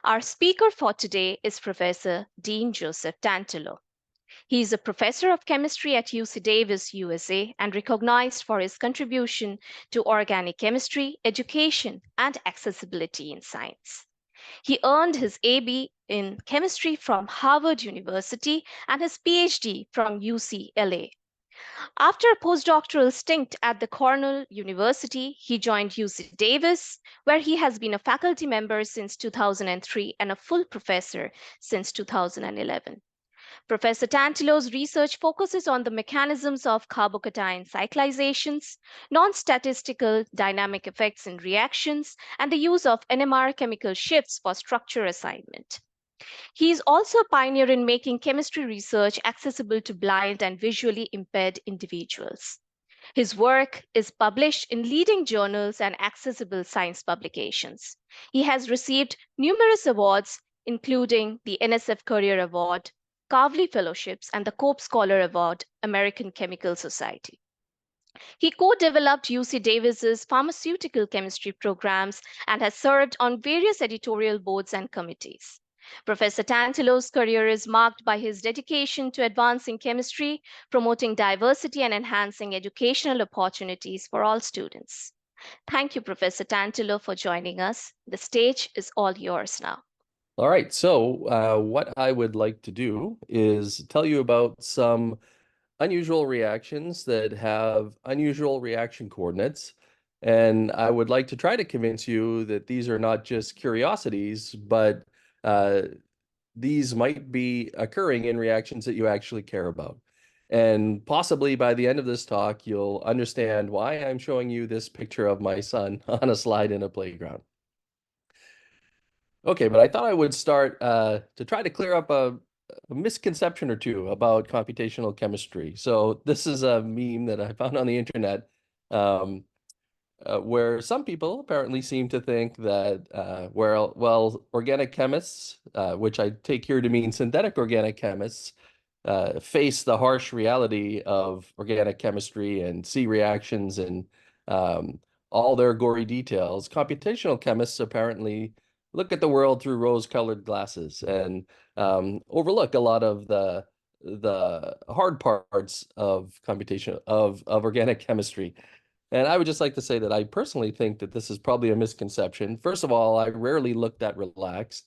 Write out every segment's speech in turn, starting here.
Our speaker for today is Professor Dean Joseph Tantillo. He is a professor of chemistry at UC Davis, USA, and recognized for his contribution to organic chemistry, education, and accessibility in science. He earned his AB in chemistry from Harvard University and his PhD from UCLA. After a postdoctoral stint at the Cornell University, he joined UC Davis, where he has been a faculty member since 2003 and a full professor since 2011. Professor Tantillo's research focuses on the mechanisms of carbocation cyclizations, non-statistical dynamic effects in reactions, and the use of NMR chemical shifts for structure assignment. He is also a pioneer in making chemistry research accessible to blind and visually impaired individuals. His work is published in leading journals and accessible science publications. He has received numerous awards, including the NSF Career Award, Kavli Fellowships, and the Cope Scholar Award, American Chemical Society. He co-developed UC Davis's pharmaceutical chemistry programs and has served on various editorial boards and committees. Professor Tantillo's career is marked by his dedication to advancing chemistry, promoting diversity, and enhancing educational opportunities for all students. Thank you, Professor Tantillo, for joining us. The stage is all yours now. All right, so what I would like to do is tell you about some unusual reactions that have unusual reaction coordinates. And I would like to try to convince you that these are not just curiosities, but these might be occurring in reactions that you actually care about. And possibly by the end of this talk, you'll understand why I'm showing you this picture of my son on a slide in a playground. Okay, but I thought I would start to try to clear up a misconception or two about computational chemistry. So this is a meme that I found on the internet where some people apparently seem to think that, well, organic chemists, which I take here to mean synthetic organic chemists, face the harsh reality of organic chemistry and see reactions and all their gory details. Computational chemists apparently look at the world through rose-colored glasses and overlook a lot of the hard parts of computation of organic chemistry. And I would just like to say that I personally think that this is probably a misconception. First of all, I rarely look that relaxed.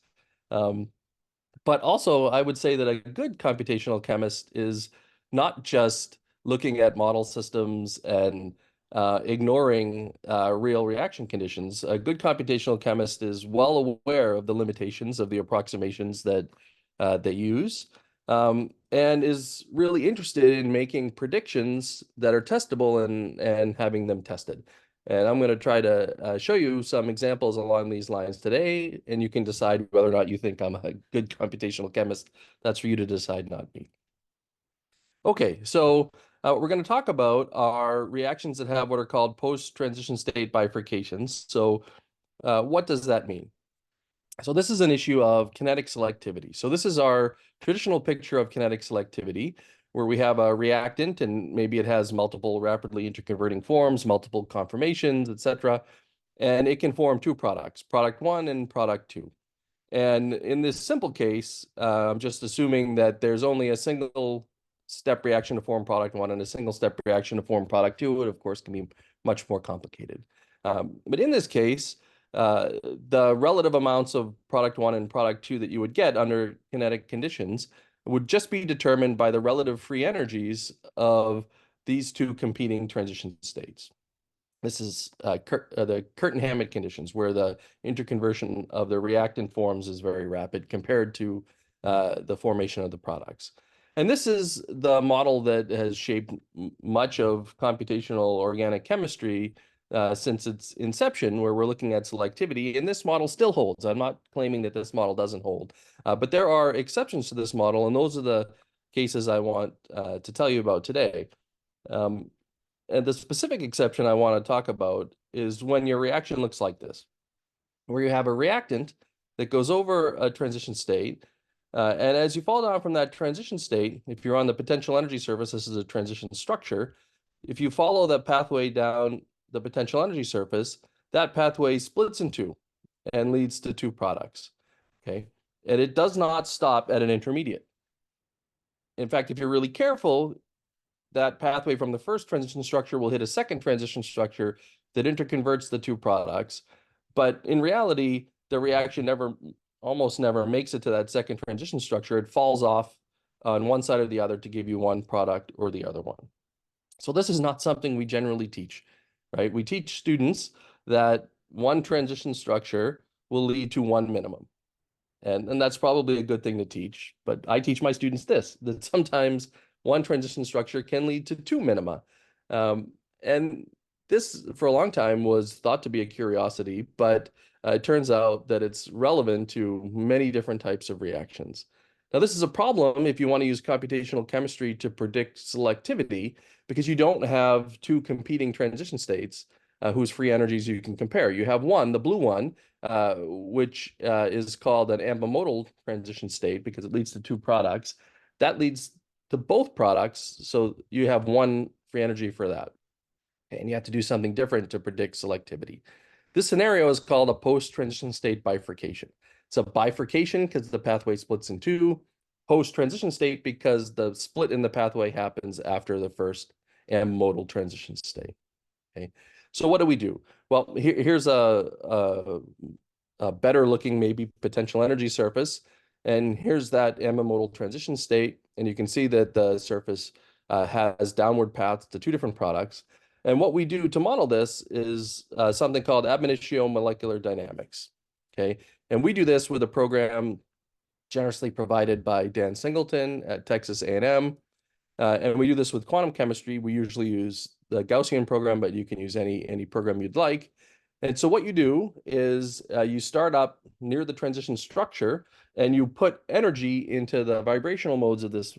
But also, I would say that a good computational chemist is not just looking at model systems and ignoring real reaction conditions. A good computational chemist is well aware of the limitations of the approximations that they use, and is really interested in making predictions that are testable and having them tested. And I'm going to try to show you some examples along these lines today, and you can decide whether or not you think I'm a good computational chemist. That's for you to decide, not me. Okay, so we're going to talk about our reactions that have what are called post-transition state bifurcations. So what does that mean? So this is an issue of kinetic selectivity. So this is our traditional picture of kinetic selectivity, where we have a reactant and maybe it has multiple rapidly interconverting forms, multiple conformations, etc. And it can form two products, product one and product two. And in this simple case, I'm just assuming that there's only a single step reaction to form product one and a single step reaction to form product two. It, of course, can be much more complicated. But in this case, the relative amounts of product one and product two that you would get under kinetic conditions would just be determined by the relative free energies of these two competing transition states. This is the Curtin-Hammett conditions, where the interconversion of the reactant forms is very rapid compared to the formation of the products. And this is the model that has shaped much of computational organic chemistry since its inception, where we're looking at selectivity, and this model still holds. I'm not claiming that this model doesn't hold, but there are exceptions to this model, and those are the cases I want to tell you about today. And the specific exception I want to talk about is when your reaction looks like this, where you have a reactant that goes over a transition state, and as you fall down from that transition state, if you're on the potential energy surface, this is a transition structure. If you follow that pathway down the potential energy surface, that pathway splits in two and leads to two products. okay? And it does not stop at an intermediate. In fact, if you're really careful, that pathway from the first transition structure will hit a second transition structure that interconverts the two products. But in reality, the reaction almost never makes it to that second transition structure. It falls off on one side or the other to give you one product or the other one. So this is not something we generally teach, right? We teach students that one transition structure will lead to one minimum. And that's probably a good thing to teach. But I teach my students this, that sometimes one transition structure can lead to two minima. And this, for a long time, was thought to be a curiosity, but it turns out that it's relevant to many different types of reactions. Now, this is a problem if you want to use computational chemistry to predict selectivity, because you don't have two competing transition states whose free energies you can compare. You have one, the blue one, which is called an ambimodal transition state because it leads to two products. That leads to both products, so you have one free energy for that. And you have to do something different to predict selectivity. This scenario is called a post-transition state bifurcation. It's a bifurcation because the pathway splits in two, post-transition state because the split in the pathway happens after the first ambimodal transition state. Okay, so what do we do? Well, here's a better looking maybe potential energy surface, and here's that ambimodal transition state, and you can see that the surface has downward paths to two different products. And what we do to model this is something called ab initio molecular dynamics. Okay, and we do this with a program generously provided by Dan Singleton at Texas A&M. And we do this with quantum chemistry. We usually use the Gaussian program, but you can use any program you'd like. And so what you do is you start up near the transition structure and you put energy into the vibrational modes of this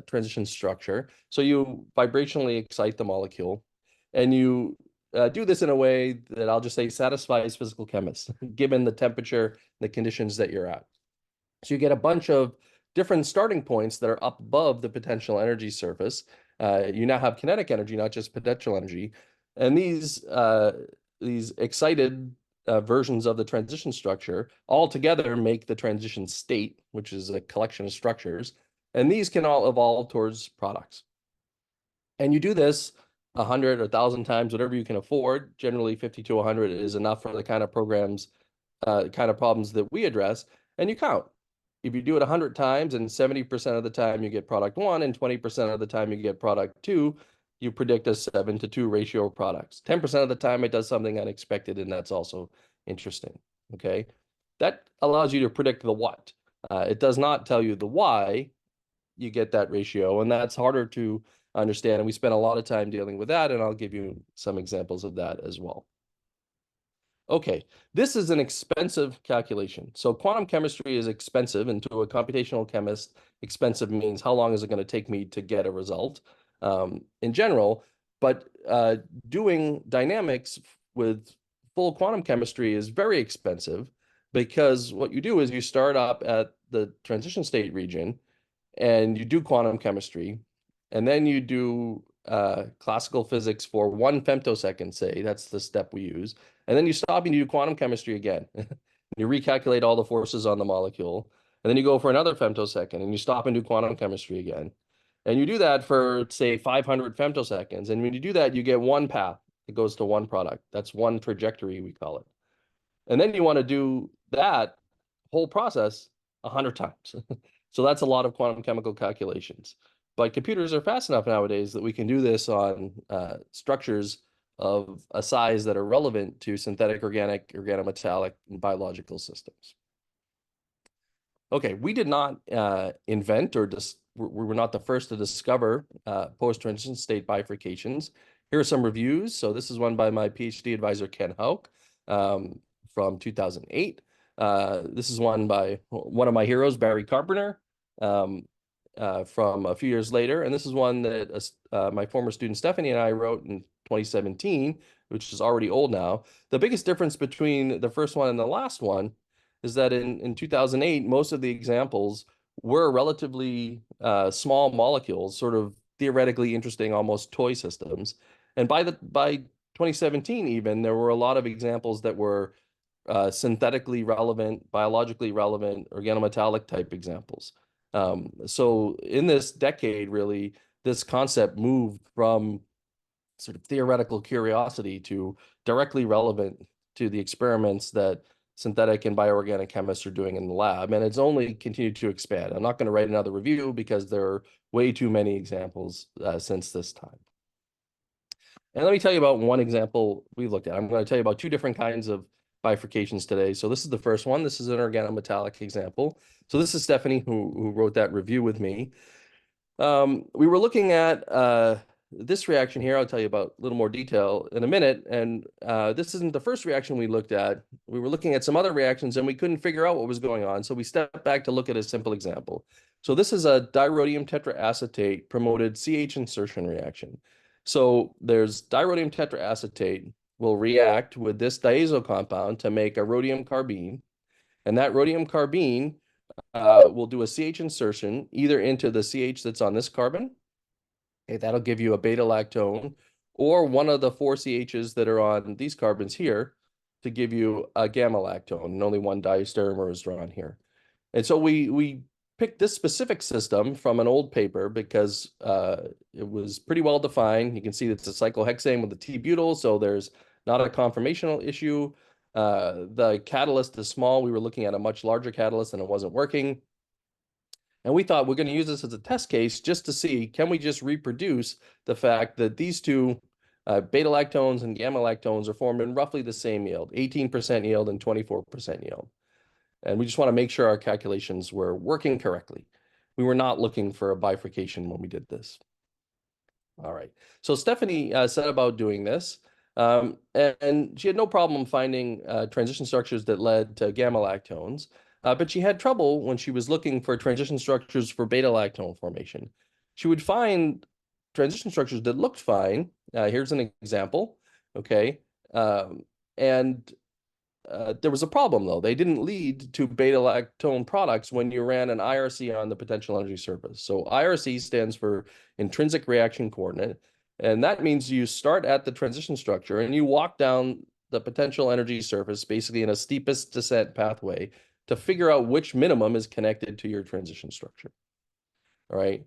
transition structure. So you vibrationally excite the molecule, and you do this in a way that I'll just say satisfies physical chemists, given the temperature, the conditions that you're at. So you get a bunch of different starting points that are up above the potential energy surface. You now have kinetic energy, not just potential energy. And these excited versions of the transition structure all together make the transition state, which is a collection of structures. And these can all evolve towards products. And you do this 100 or 1,000 times, whatever you can afford. Generally, 50 to 100 is enough for the kind of problems that we address. And you count. If you do it 100 times and 70% of the time you get product one and 20% of the time you get product two, you predict a 7-to-2 ratio of products. 10% of the time it does something unexpected, and that's also interesting, okay? That allows you to predict the what. It does not tell you the why you get that ratio, and that's harder to understand, and we spent a lot of time dealing with that, and I'll give you some examples of that as well. Okay, this is an expensive calculation. So quantum chemistry is expensive, and to a computational chemist, expensive means how long is it going to take me to get a result in general. But doing dynamics with full quantum chemistry is very expensive, because what you do is you start up at the transition state region and you do quantum chemistry, and then you do classical physics for 1 femtosecond, say, that's the step we use. And then you stop and you do quantum chemistry again. You recalculate all the forces on the molecule. And then you go for another femtosecond and you stop and do quantum chemistry again. And you do that for, say, 500 femtoseconds. And when you do that, you get one path that goes to one product. That's one trajectory, we call it. And then you want to do that whole process 100 times. So that's a lot of quantum chemical calculations. But computers are fast enough nowadays that we can do this on structures of a size that are relevant to synthetic, organic, organometallic, and biological systems. Okay, we did not invent or we were not the first to discover post-transition state bifurcations. Here are some reviews. So this is one by my PhD advisor, Ken Hauk, from 2008. This is one by one of my heroes, Barry Carpenter, from a few years later. And this is one that my former student Stephanie and I wrote in 2017, which is already old now. The biggest difference between the first one and the last one is that in 2008, most of the examples were relatively small molecules, sort of theoretically interesting, almost toy systems. And by 2017 even, there were a lot of examples that were synthetically relevant, biologically relevant, organometallic type examples. So in this decade, really, this concept moved from sort of theoretical curiosity to directly relevant to the experiments that synthetic and bioorganic chemists are doing in the lab. And it's only continued to expand. I'm not going to write another review because there are way too many examples since this time. And let me tell you about one example we looked at. I'm going to tell you about two different kinds of bifurcations today. So this is the first one. This is an organometallic example. So this is Stephanie who wrote that review with me. We were looking at this reaction here. I'll tell you about a little more detail in a minute. And this isn't the first reaction we looked at. We were looking at some other reactions and we couldn't figure out what was going on. So we stepped back to look at a simple example. So this is a dirodium tetraacetate promoted CH insertion reaction. So there's dirodium tetraacetate will react with this diazo compound to make a rhodium carbene. And that rhodium carbene we'll do a CH insertion either into the CH that's on this carbon. Okay, that'll give you a beta-lactone, or one of the 4 CHs that are on these carbons here to give you a gamma-lactone, and only one diastereomer is drawn here. And so we picked this specific system from an old paper because it was pretty well defined. You can see it's a cyclohexane with a T-butyl, so there's not a conformational issue. The catalyst is small. We were looking at a much larger catalyst and it wasn't working. And we thought we're going to use this as a test case just to see, can we just reproduce the fact that these two beta-lactones and gamma-lactones are formed in roughly the same yield, 18% yield and 24% yield. And we just want to make sure our calculations were working correctly. We were not looking for a bifurcation when we did this. All right. So Stephanie set about doing this. And she had no problem finding transition structures that led to gamma-lactones. But she had trouble when she was looking for transition structures for beta-lactone formation. She would find transition structures that looked fine. Here's an example, okay? There was a problem, though. They didn't lead to beta-lactone products when you ran an IRC on the potential energy surface. So IRC stands for intrinsic reaction coordinate, and that means you start at the transition structure and you walk down the potential energy surface, basically in a steepest descent pathway, to figure out which minimum is connected to your transition structure. All right.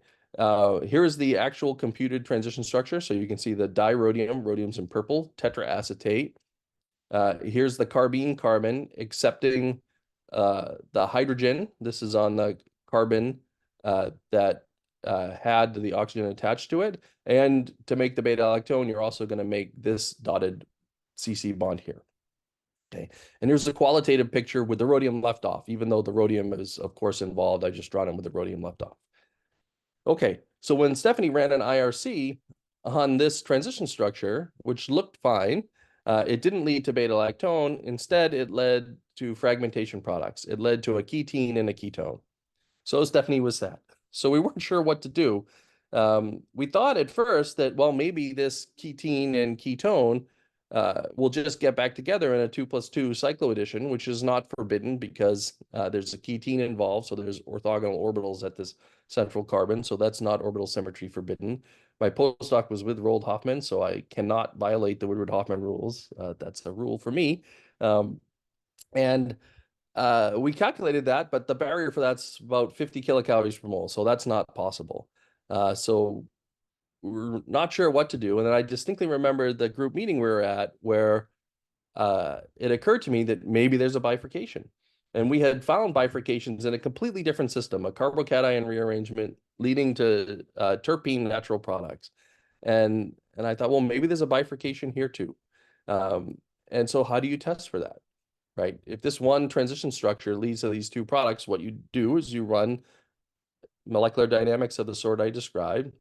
Here is the actual computed transition structure. So you can see the dirodium, rhodium's in purple, tetraacetate. Here's the carbene carbon accepting the hydrogen. This is on the carbon that had the oxygen attached to it. And to make the beta-lactone, you're also going to make this dotted CC bond here. Okay, and here's the qualitative picture with the rhodium left off, even though the rhodium is, of course, involved. I just drawn it with the rhodium left off. Okay, so when Stephanie ran an IRC on this transition structure, which looked fine, it didn't lead to beta-lactone. Instead, it led to fragmentation products. It led to a ketene and a ketone. So Stephanie was sad. So we weren't sure what to do. We thought at first that, well, maybe this ketene and ketone we'll just get back together in a 2+2 cycloaddition, which is not forbidden because there's a ketene involved. So there's orthogonal orbitals at this central carbon. So that's not orbital symmetry forbidden. My postdoc was with Roald Hoffmann, so I cannot violate the Woodward-Hoffmann rules. That's a rule for me. We calculated that, but the barrier for that's about 50 kilocalories per mole. So that's not possible. So we're not sure what to do. And then I distinctly remember the group meeting we were at where it occurred to me that maybe there's a bifurcation. And we had found bifurcations in a completely different system, a carbocation rearrangement leading to terpene natural products. And I thought, well, maybe there's a bifurcation here too. And so how do you test for that, right? If this one transition structure leads to these two products, what you do is you run molecular dynamics of the sort I described.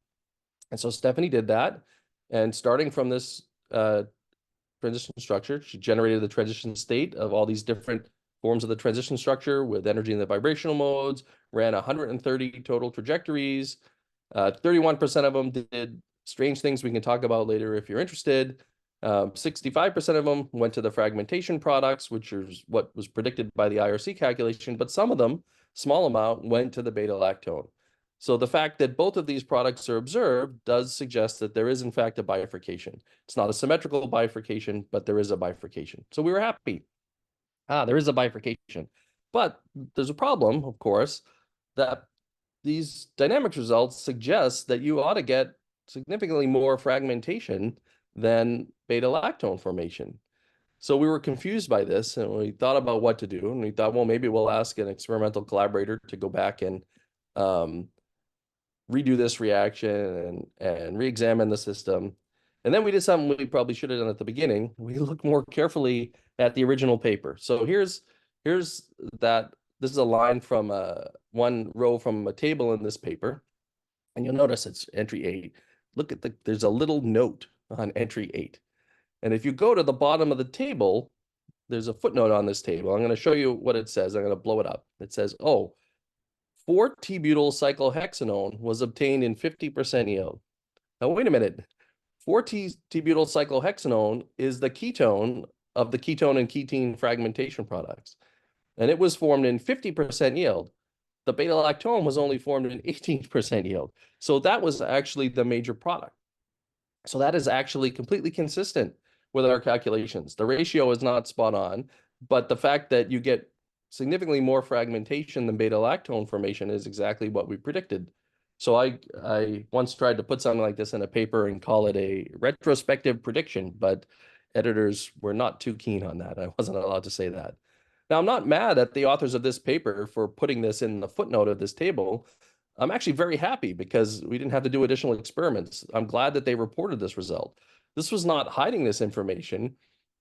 And so Stephanie did that. And starting from this transition structure, she generated the transition state of all these different forms of the transition structure with energy in the vibrational modes, ran 130 total trajectories. 31% of them did strange things we can talk about later if you're interested. 65% of them went to the fragmentation products, which is what was predicted by the IRC calculation, but some of them, small amount, went to the beta-lactone. So the fact that both of these products are observed does suggest that there is, in fact, a bifurcation. It's not a symmetrical bifurcation, but there is a bifurcation. So we were happy. there is a bifurcation. But there's a problem, of course, that these dynamics results suggest that you ought to get significantly more fragmentation than beta-lactone formation. So we were confused by this, and we thought about what to do. And we thought, well, maybe we'll ask an experimental collaborator to go back and redo this reaction and re-examine the system. And then we did something we probably should have done at the beginning. We looked more carefully at the original paper. So here's that. This is a line from one row from a table in this paper. And you'll notice it's entry 8. Look at there's a little note on entry 8. And if you go to the bottom of the table, there's a footnote on this table. I'm going to show you what it says. I'm going to blow it up. It says, oh, 4-T-butyl cyclohexanone was obtained in 50% yield. Now, wait a minute. 4-T-butyl cyclohexanone is the ketone of the ketone and ketene fragmentation products. And it was formed in 50% yield. The beta-lactone was only formed in 18% yield. So that was actually the major product. So that is actually completely consistent with our calculations. The ratio is not spot on, but the fact that you get significantly more fragmentation than beta-lactone formation is exactly what we predicted. So I once tried to put something like this in a paper and call it a retrospective prediction, but editors were not too keen on that. I wasn't allowed to say that. Now, I'm not mad at the authors of this paper for putting this in the footnote of this table. I'm actually very happy because we didn't have to do additional experiments. I'm glad that they reported this result. This was not hiding this information.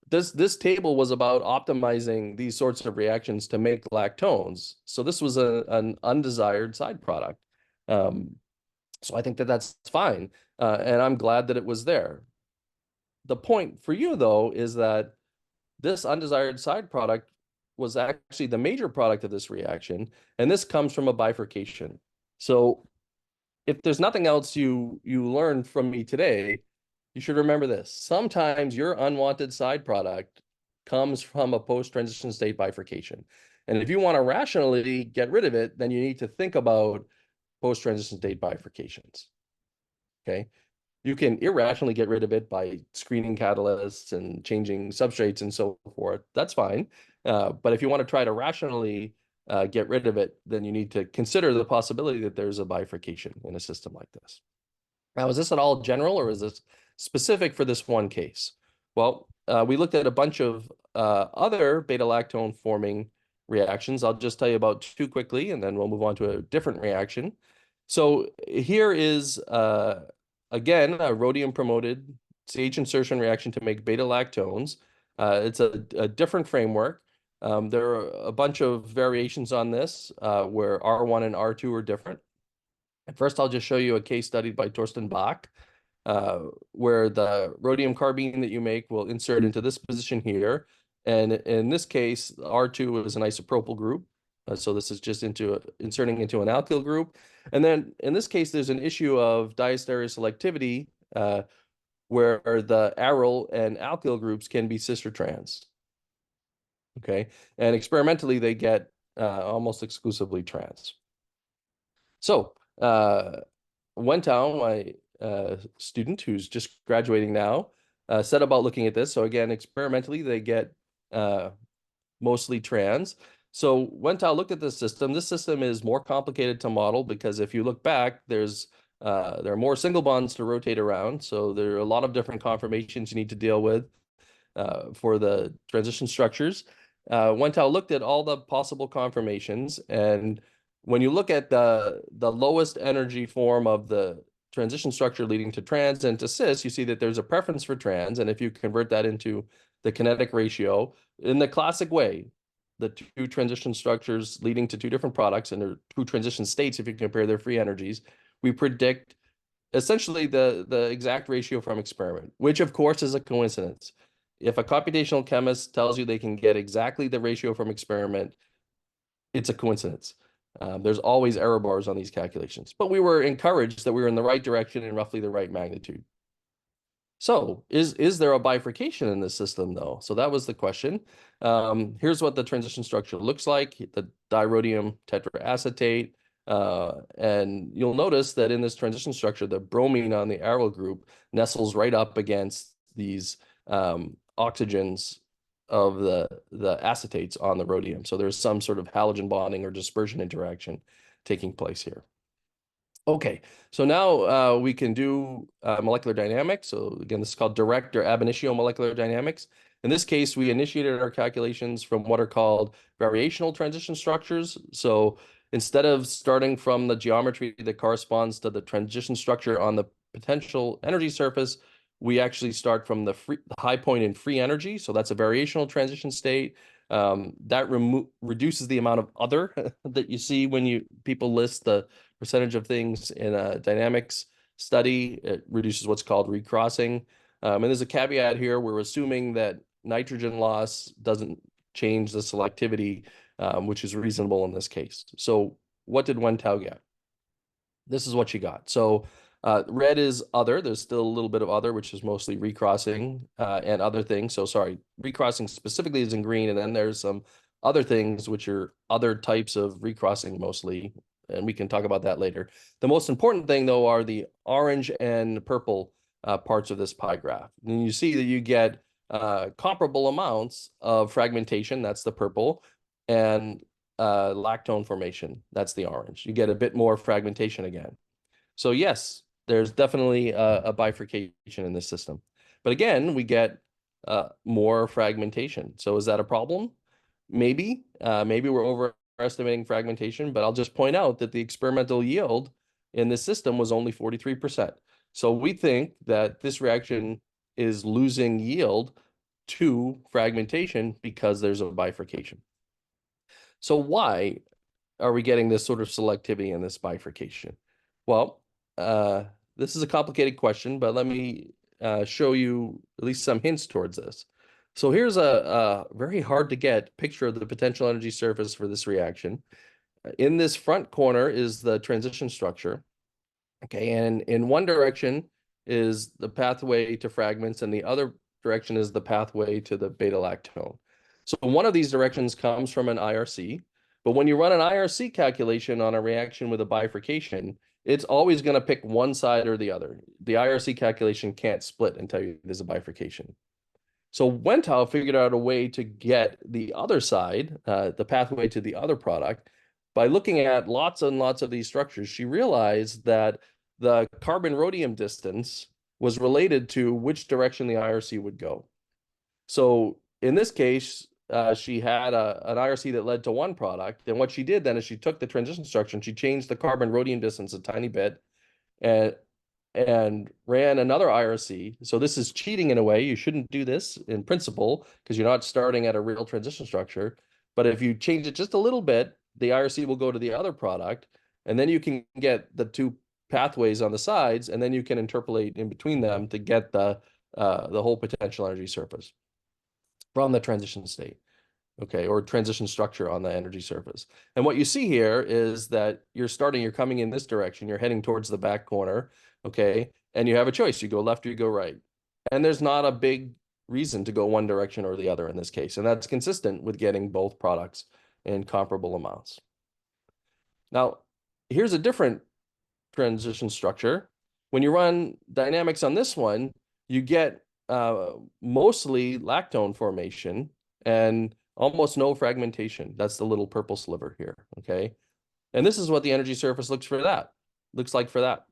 This table was about optimizing these sorts of reactions to make lactones. So this was an undesired side product. So I think that that's fine. And I'm glad that it was there. The point for you, though, is that this undesired side product was actually the major product of this reaction. And this comes from a bifurcation. So if there's nothing else you learned from me today, you should remember this. Sometimes your unwanted side product comes from a post-transition state bifurcation. And if you want to rationally get rid of it, then you need to think about post-transition state bifurcations. Okay. You can irrationally get rid of it by screening catalysts and changing substrates and so forth. That's fine. But if you want to try to rationally get rid of it, then you need to consider the possibility that there's a bifurcation in a system like this. Now, is this at all general or is this specific for this one case? Well, we looked at a bunch of other beta-lactone forming reactions. I'll just tell you about 2 quickly, and then we'll move on to a different reaction. So here is, again, a rhodium-promoted CH insertion reaction to make beta-lactones. It's a different framework. There are a bunch of variations on this where R1 and R2 are different. And first, I'll just show you a case study by Torsten Bach, where the rhodium carbene that you make will insert into this position here. And in this case, R2 is an isopropyl group. So this is just inserting into an alkyl group. And then in this case, there's an issue of diastereoselectivity where the aryl and alkyl groups can be sister trans. Okay, and experimentally, they get almost exclusively trans. So Wentao, my student who's just graduating now, set about looking at this. So again, experimentally, they get mostly trans. So Wentao looked at this system. This system is more complicated to model because if you look back, there are more single bonds to rotate around. So there are a lot of different conformations you need to deal with for the transition structures. Wentao looked at all the possible conformations, and when you look at the lowest energy form of the transition structure leading to trans and to cis, you see that there's a preference for trans. And if you convert that into the kinetic ratio in the classic way, the 2 transition structures leading to 2 different products and their 2 transition states, if you compare their free energies, we predict essentially the exact ratio from experiment, which of course is a coincidence. If a computational chemist tells you they can get exactly the ratio from experiment, it's a coincidence. There's always error bars on these calculations, but we were encouraged that we were in the right direction and roughly the right magnitude. So is there a bifurcation in this system though? So that was the question. Here's what the transition structure looks like, the dirhodium tetraacetate. And you'll notice that in this transition structure, the bromine on the aryl group nestles right up against these oxygens of the acetates on the rhodium. So there's some sort of halogen bonding or dispersion interaction taking place here. Okay, so now we can do molecular dynamics. So again, this is called direct or ab initio molecular dynamics. In this case, we initiated our calculations from what are called variational transition structures. So instead of starting from the geometry that corresponds to the transition structure on the potential energy surface, we actually start from the high point in free energy. So that's a variational transition state. That reduces the amount of other that you see when people list the percentage of things in a dynamics study. It reduces what's called recrossing. And there's a caveat here. We're assuming that nitrogen loss doesn't change the selectivity, which is reasonable in this case. So what did Wen-Tao get? This is what she got. So red is other. There's still a little bit of other, which is mostly recrossing and other things. So sorry, recrossing specifically is in green, and then there's some other things, which are other types of recrossing mostly, and we can talk about that later. The most important thing, though, are the orange and purple parts of this pie graph. And you see that you get comparable amounts of fragmentation, that's the purple, and lactone formation, that's the orange. You get a bit more fragmentation again. So yes, there's definitely a bifurcation in this system. But again, we get more fragmentation. So is that a problem? Maybe. Maybe we're overestimating fragmentation, but I'll just point out that the experimental yield in this system was only 43%. So we think that this reaction is losing yield to fragmentation because there's a bifurcation. So why are we getting this sort of selectivity in this bifurcation? Well, this is a complicated question, but let me show you at least some hints towards this. So here's a very hard to get picture of the potential energy surface for this reaction. In this front corner is the transition structure. Okay, and in one direction is the pathway to fragments, and the other direction is the pathway to the beta lactone. So one of these directions comes from an IRC, but when you run an IRC calculation on a reaction with a bifurcation, it's always going to pick one side or the other. The IRC calculation can't split and tell you there's a bifurcation. So Wen-Tao figured out a way to get the other side, the pathway to the other product, by looking at lots and lots of these structures. She realized that the carbon-rhodium distance was related to which direction the IRC would go. So in this case, she had an IRC that led to one product. And what she did then is she took the transition structure and she changed the carbon-rhodium distance a tiny bit and ran another IRC. So this is cheating in a way. You shouldn't do this in principle because you're not starting at a real transition structure. But if you change it just a little bit, the IRC will go to the other product, and then you can get the two pathways on the sides, and then you can interpolate in between them to get the whole potential energy surface from the transition state, okay, or transition structure on the energy surface. And what you see here is that you're coming in this direction, you're heading towards the back corner, okay, and you have a choice. You go left or you go right. And there's not a big reason to go one direction or the other in this case. And that's consistent with getting both products in comparable amounts. Now, here's a different transition structure. When you run dynamics on this one, you get mostly lactone formation and almost no fragmentation. That's the little purple sliver here, okay? And this is what the energy surface looks like for that.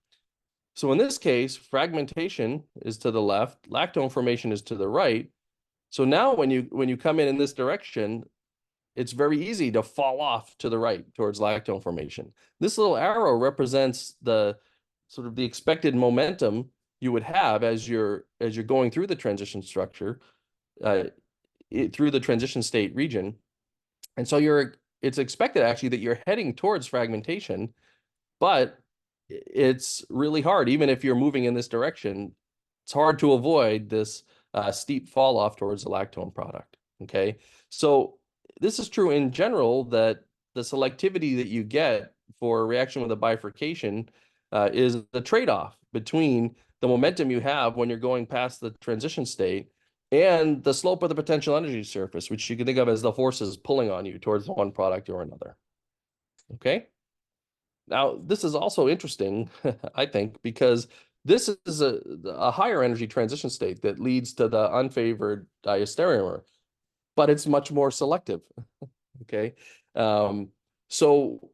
So in this case, fragmentation is to the left, lactone formation is to the right. So now when you come in this direction, it's very easy to fall off to the right towards lactone formation. This little arrow represents the sort of the expected momentum you would have as you're going through the transition structure, through the transition state region. And so it's expected actually that you're heading towards fragmentation, but it's really hard. Even if you're moving in this direction, it's hard to avoid this steep fall off towards the lactone product, okay? So this is true in general, that the selectivity that you get for a reaction with a bifurcation is the trade-off between the momentum you have when you're going past the transition state and the slope of the potential energy surface, which you can think of as the forces pulling on you towards one product or another. Okay? Now, this is also interesting, I think, because this is a higher energy transition state that leads to the unfavored diastereomer. but it's much more selective. Okay. So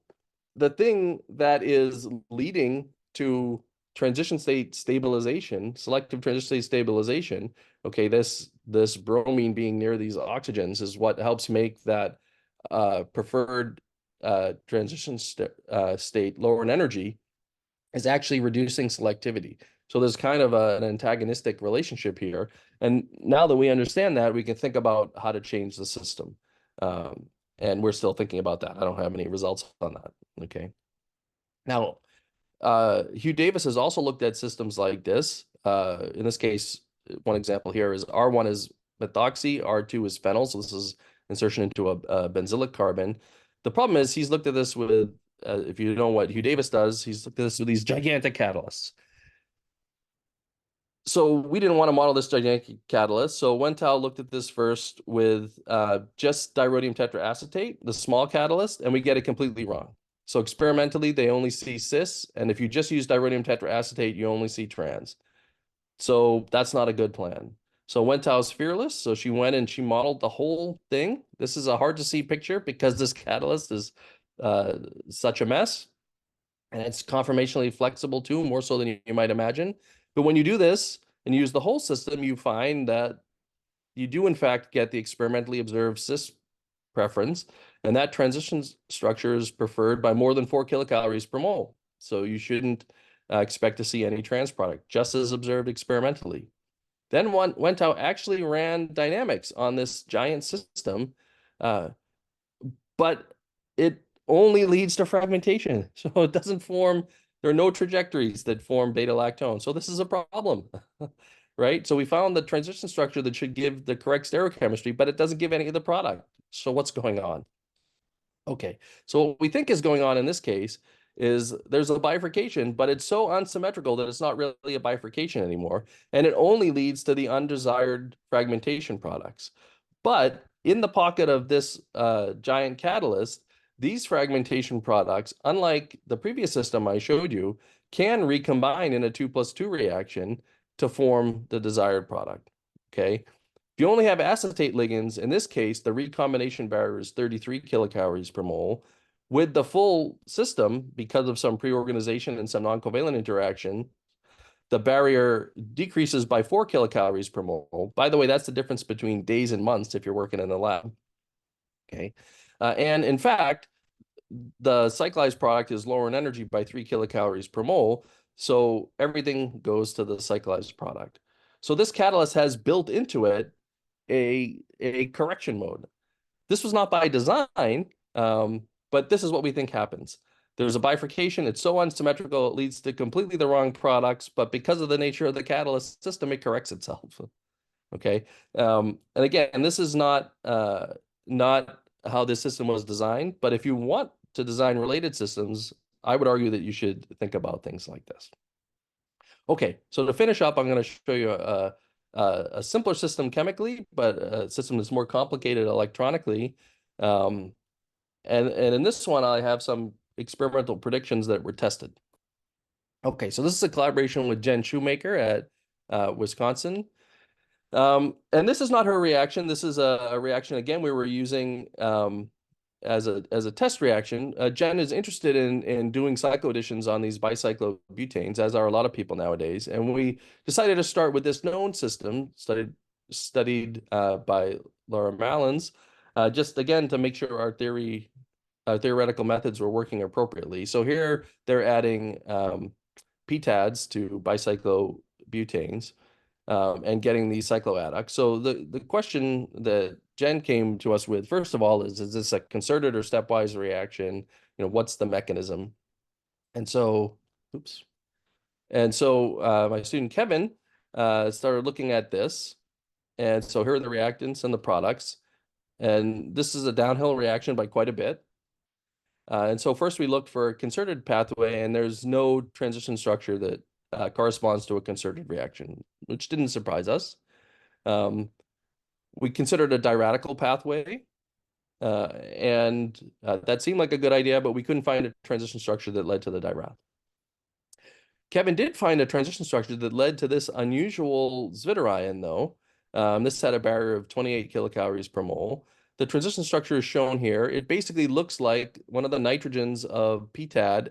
the thing that is leading to transition state stabilization, selective transition state stabilization, okay, this bromine being near these oxygens is what helps make that preferred transition state lower in energy, is actually reducing selectivity. So there's kind of an antagonistic relationship here. And now that we understand that, we can think about how to change the system. And we're still thinking about that. I don't have any results on that. Okay. Now, Hugh Davis has also looked at systems like this. In this case, one example here is R1 is methoxy, R2 is phenyl. So this is insertion into a benzylic carbon. The problem is he's looked at this with, if you know what Hugh Davis does, he's looked at this with these gigantic catalysts. So we didn't want to model this gigantic catalyst. So Wentao looked at this first with just dirodium tetraacetate, the small catalyst, and we get it completely wrong. So experimentally, they only see cis, and if you just use dirodium tetraacetate, you only see trans. So that's not a good plan. So Wentao's fearless. So she went and she modeled the whole thing. This is a hard to see picture because this catalyst is such a mess. And it's conformationally flexible too, more so than you might imagine. But when you do this and use the whole system, you find that you do in fact get the experimentally observed cis preference, and that transition structure is preferred by more than 4 kilocalories per mole. So you shouldn't expect to see any trans product, just as observed experimentally. Then Wentao actually ran dynamics on this giant system, but it only leads to fragmentation. So it doesn't form, there are no trajectories that form beta-lactone. So this is a problem, right? So we found the transition structure that should give the correct stereochemistry, but it doesn't give any of the product. So what's going on? Okay, so what we think is going on in this case is there's a bifurcation, but it's so unsymmetrical that it's not really a bifurcation anymore. And it only leads to the undesired fragmentation products. But in the pocket of this giant catalyst, these fragmentation products, unlike the previous system I showed you, can recombine in a 2+2 reaction to form the desired product. Okay. If you only have acetate ligands, in this case, the recombination barrier is 33 kilocalories per mole. With the full system, because of some pre-organization and some non-covalent interaction, the barrier decreases by 4 kilocalories per mole. By the way, that's the difference between days and months if you're working in the lab. Okay. And in fact, the cyclized product is lower in energy by 3 kilocalories per mole. So everything goes to the cyclized product. So this catalyst has built into it a correction mode. This was not by design, but this is what we think happens. There's a bifurcation. It's so unsymmetrical, it leads to completely the wrong products, but because of the nature of the catalyst system, it corrects itself. Okay. And again, this is not how this system was designed, but if you want to design related systems, I would argue that you should think about things like this. Okay, so to finish up, I'm going to show you a simpler system chemically, but a system that's more complicated electronically. And in this one, I have some experimental predictions that were tested. Okay, so this is a collaboration with Jen Shoemaker at Wisconsin. And this is not her reaction. This is a reaction, again, we were using as a test reaction. Jen is interested in doing cycloadditions on these bicyclobutanes, as are a lot of people nowadays. And we decided to start with this known system studied by Laura Mallins, just again to make sure our theoretical methods were working appropriately. So here they're adding PTADs to bicyclobutanes and getting these cycloadducts. So the question that Jen came to us with, first of all, is this a concerted or stepwise reaction? You know, what's the mechanism? And so, oops. And so my student Kevin started looking at this. And so here are the reactants and the products. And this is a downhill reaction by quite a bit. And so first we looked for a concerted pathway, and there's no transition structure that corresponds to a concerted reaction, which didn't surprise us. We considered a diradical pathway, and that seemed like a good idea, but we couldn't find a transition structure that led to the dirath. Kevin did find a transition structure that led to this unusual zwitterion, though. This had a barrier of 28 kilocalories per mole. The transition structure is shown here. It basically looks like one of the nitrogens of PTAD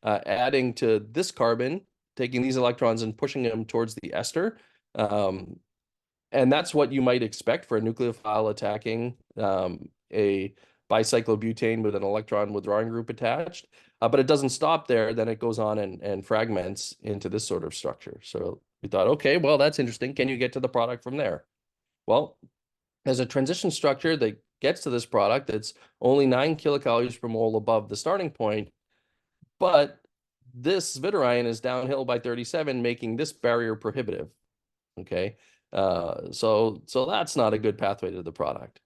adding to this carbon, taking these electrons and pushing them towards the ester. And that's what you might expect for a nucleophile attacking a bicyclobutane with an electron withdrawing group attached. But it doesn't stop there. Then it goes on and fragments into this sort of structure. So we thought, okay, well, that's interesting. Can you get to the product from there? Well, there's a transition structure that gets to this product that's only 9 kilocalories per mole above the starting point, but this zwitterion is downhill by 37, making this barrier prohibitive. Okay, so that's not a good pathway to the product.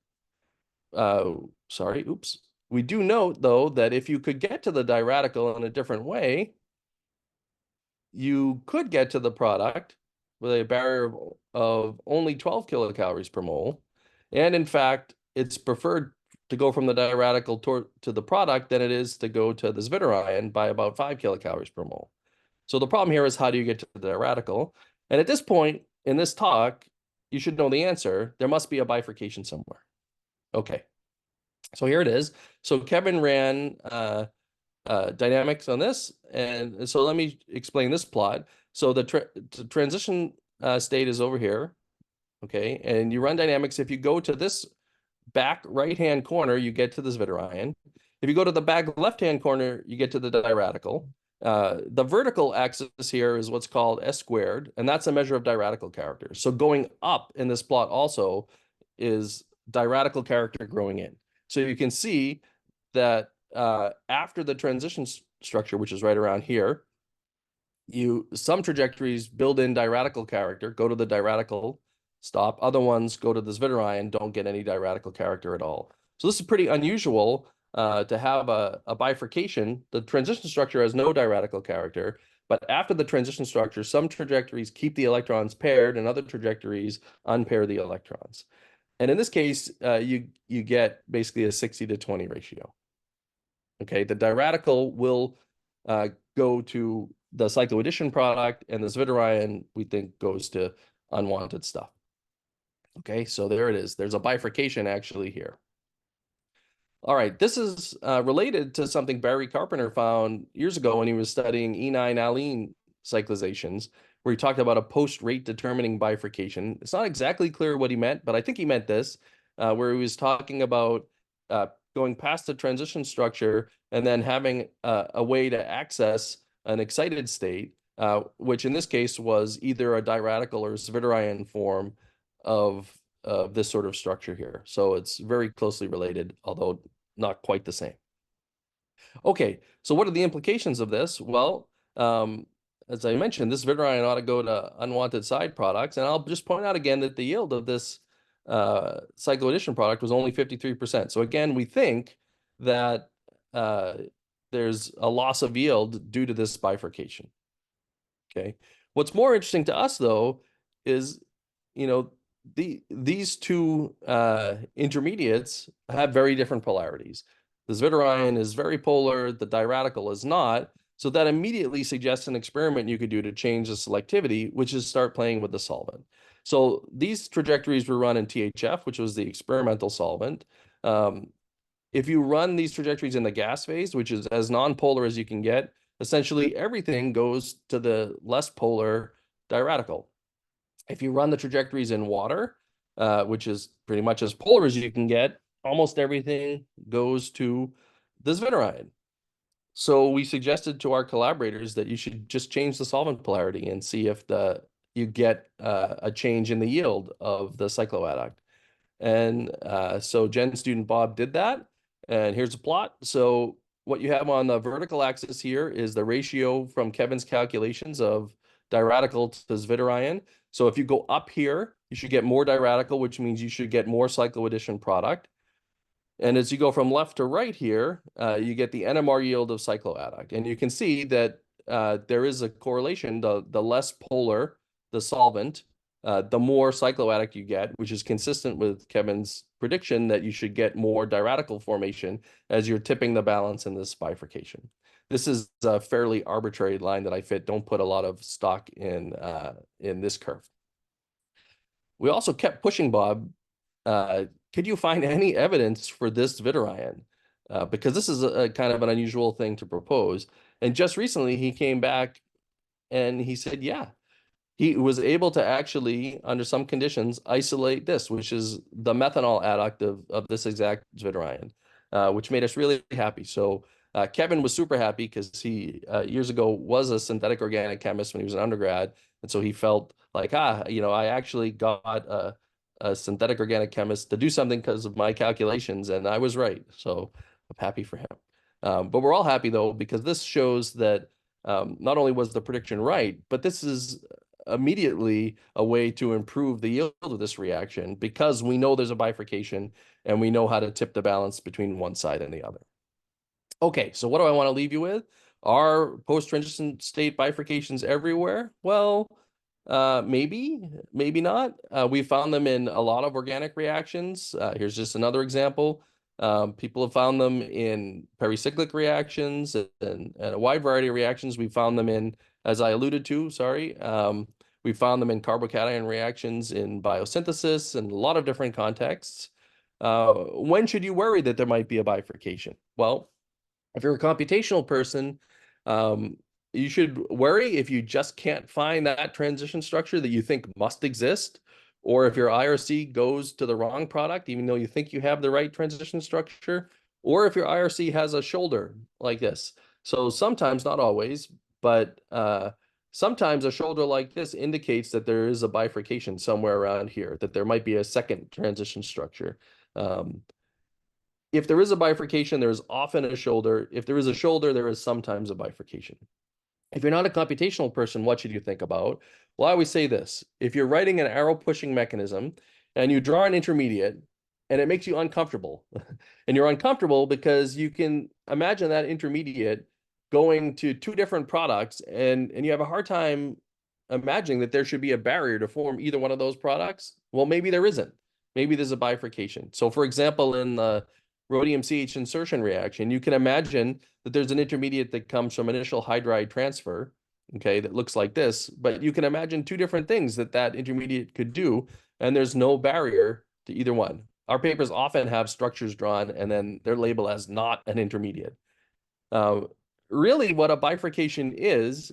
Sorry, oops. We do note, though, that if you could get to the diradical in a different way, you could get to the product with a barrier of only 12 kilocalories per mole. And in fact, it's preferred to go from the diradical to the product than it is to go to the zwitterion by about 5 kilocalories per mole. So the problem here is, how do you get to the diradical? And at this point in this talk, you should know the answer. There must be a bifurcation somewhere. Okay, so here it is. So Kevin ran dynamics on this, and so let me explain this plot. So the transition state is over here, okay, and you run dynamics. If you go to this back right-hand corner, you get to the zwitterion. If you go to the back left-hand corner, you get to the diradical. The vertical axis here is what's called S squared, and that's a measure of diradical character. So going up in this plot also is diradical character growing in. So you can see that after the transition structure, which is right around here, some trajectories build in diradical character, go to the diradical, stop. Other ones go to the zwitterion, don't get any diradical character at all. So this is pretty unusual to have a bifurcation. The transition structure has no diradical character, but after the transition structure, some trajectories keep the electrons paired and other trajectories unpair the electrons. And in this case, you get basically a 60-to-20 ratio. Okay, the diradical will go to the cycloaddition product, and the zwitterion, we think, goes to unwanted stuff. Okay, so there it is. There's a bifurcation actually here. All right, this is related to something Barry Carpenter found years ago when he was studying E9 allene cyclizations, where he talked about a post-rate determining bifurcation. It's not exactly clear what he meant, but I think he meant this, where he was talking about going past the transition structure and then having a way to access an excited state, which in this case was either a diradical or zwitterion form of this sort of structure here. So it's very closely related, although not quite the same. Okay, so what are the implications of this? Well, as I mentioned, this zwitterion ought to go to unwanted side products. And I'll just point out again that the yield of this cycloaddition product was only 53%. So again, we think that there's a loss of yield due to this bifurcation. Okay. What's more interesting to us, though, is, these two intermediates have very different polarities. The zwitterion is very polar, the diradical is not. So that immediately suggests an experiment you could do to change the selectivity, which is start playing with the solvent. So these trajectories were run in THF, which was the experimental solvent. If you run these trajectories in the gas phase, which is as non-polar as you can get, essentially everything goes to the less polar diradical. If you run the trajectories in water, which is pretty much as polar as you can get, almost everything goes to the zwitterion. So we suggested to our collaborators that you should just change the solvent polarity and see if you get a change in the yield of the cycloadduct. And so Jen student Bob did that. And here's a plot. So what you have on the vertical axis here is the ratio from Kevin's calculations of diradical to zwitterion. So if you go up here, you should get more diradical, which means you should get more cycloaddition product. And as you go from left to right here, you get the NMR yield of cycloadduct. And you can see that there is a correlation. The less polar the solvent, the more cycloadduct you get, which is consistent with Kevin's prediction that you should get more diradical formation as you're tipping the balance in this bifurcation. This is a fairly arbitrary line that I fit. Don't put a lot of stock in this curve. we also kept pushing Bob. Could you find any evidence for this Vitorion? Because this is a kind of an unusual thing to propose. And just recently he came back and he said, yeah, he was able to actually, under some conditions, isolate this, which is the methanol adduct of this exact Vitorion, which made us really happy. So Kevin was super happy because he years ago was a synthetic organic chemist when he was an undergrad. And so he felt like, I actually got a synthetic organic chemist to do something because of my calculations, and I was right. So I'm happy for him. But we're all happy, though, because this shows that not only was the prediction right, but this is immediately a way to improve the yield of this reaction because we know there's a bifurcation and we know how to tip the balance between one side and the other. Okay, so what do I want to leave you with? Are post-transition state bifurcations everywhere? Well, maybe not. We found them in a lot of organic reactions. Here's just another example. People have found them in pericyclic reactions and a wide variety of reactions. We found them in, as I alluded to, we found them in carbocation reactions in biosynthesis and a lot of different contexts. When should you worry that there might be a bifurcation? Well, if you're a computational person, you should worry if you just can't find that transition structure that you think must exist, or if your IRC goes to the wrong product, even though you think you have the right transition structure, or if your IRC has a shoulder like this. So sometimes, not always, but sometimes a shoulder like this indicates that there is a bifurcation somewhere around here, that there might be a second transition structure. If there is a bifurcation, there is often a shoulder. If there is a shoulder, there is sometimes a bifurcation. If you're not a computational person, what should you think about? Well, I always say this. If you're writing an arrow pushing mechanism and you draw an intermediate and it makes you uncomfortable, and you're uncomfortable because you can imagine that intermediate going to two different products and you have a hard time imagining that there should be a barrier to form either one of those products, well, maybe there isn't. Maybe there's a bifurcation. So for example, in the Rodium CH insertion reaction, you can imagine that there's an intermediate that comes from initial hydride transfer, okay, that looks like this, but you can imagine two different things that intermediate could do, and there's no barrier to either one. Our papers often have structures drawn, and then they're labeled as not an intermediate. Really, what a bifurcation is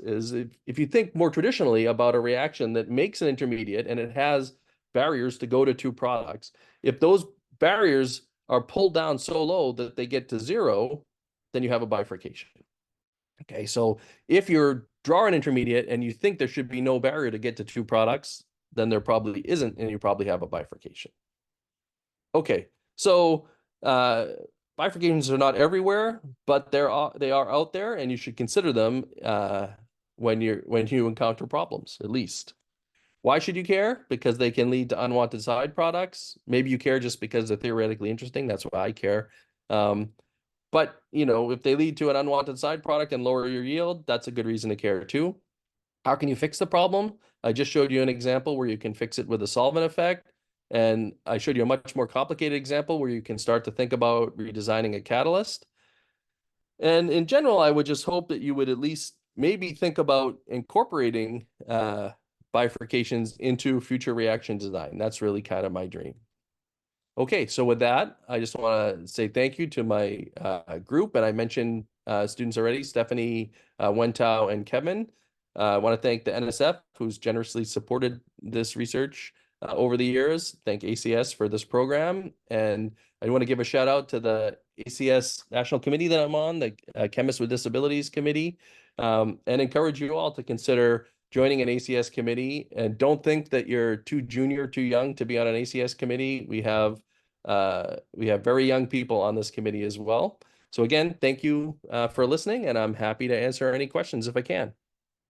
if you think more traditionally about a reaction that makes an intermediate and it has barriers to go to two products, if those barriers are pulled down so low that they get to zero, then you have a bifurcation. Okay, so if you're drawing an intermediate and you think there should be no barrier to get to two products, then there probably isn't, and you probably have a bifurcation. Okay, so bifurcations are not everywhere, but they are out there, and you should consider them when you encounter problems, at least. Why should you care? Because they can lead to unwanted side products. Maybe you care just because they're theoretically interesting. That's why I care. But if they lead to an unwanted side product and lower your yield, that's a good reason to care too. How can you fix the problem? I just showed you an example where you can fix it with a solvent effect. And I showed you a much more complicated example where you can start to think about redesigning a catalyst. And in general, I would just hope that you would at least maybe think about incorporating bifurcations into future reaction design. That's really kind of my dream. Okay, so with that, I just want to say thank you to my group. And I mentioned students already, Stephanie, Wentao, and Kevin. I want to thank the NSF, who's generously supported this research over the years. Thank ACS for this program. And I want to give a shout out to the ACS National Committee that I'm on, the Chemists with Disabilities Committee, and encourage you all to consider joining an ACS committee. And don't think that you're too junior, too young to be on an ACS committee. We have very young people on this committee as well. So again, thank you for listening, and I'm happy to answer any questions if I can.